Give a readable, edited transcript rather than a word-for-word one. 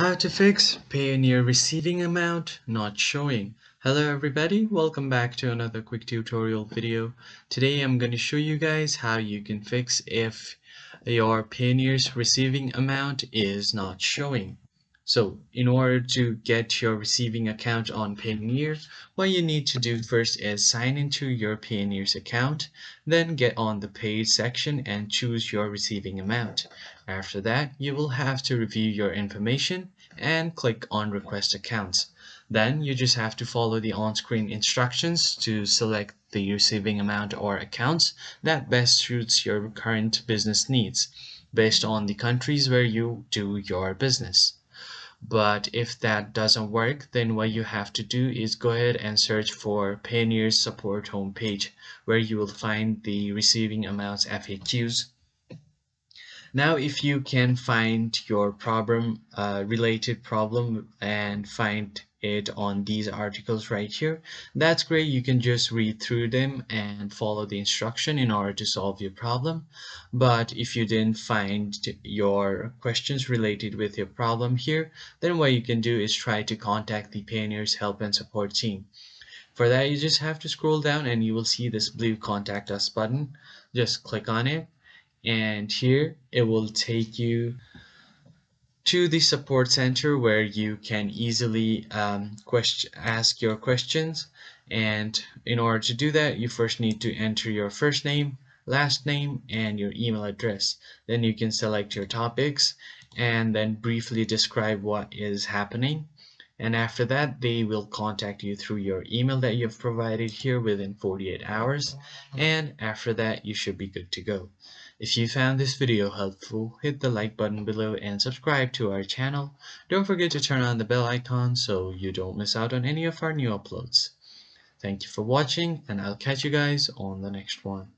How to fix Payoneer receiving amount not showing. Hello everybody, welcome back to another quick tutorial video. Today I'm going to show you guys how you can fix if your Payoneer's receiving amount is not showing. So in order to get your receiving account on Payoneer, what you need to do first is sign into your Payoneer's account, then get on the page section and choose your receiving amount. After that, you will have to review your information and click on request accounts. Then you just have to follow the on-screen instructions to select the receiving amount or accounts that best suits your current business needs based on the countries where you do your business. But if that doesn't work, then what you have to do is go ahead and search for Payoneer's support homepage, where you will find the receiving amounts FAQs. Now, if you can find your problem, related problem, and find it on these articles right here, that's great. You can just read through them and follow the instruction in order to solve your problem. But if you didn't find your questions related with your problem here, then what you can do is try to contact the Payoneer's help and support team. For that, you just have to scroll down and you will see this blue contact us button. Just click on it, and here it will take you to the support center where you can easily ask your questions. And in order to do that, you first need to enter your first name, last name, and your email address. Then you can select your topics and then briefly describe what is happening. And after that, they will contact you through your email that you've provided here within 48 hours. And after that, you should be good to go. If you found this video helpful, hit the like button below and subscribe to our channel. Don't forget to turn on the bell icon so you don't miss out on any of our new uploads. Thank you for watching, and I'll catch you guys on the next one.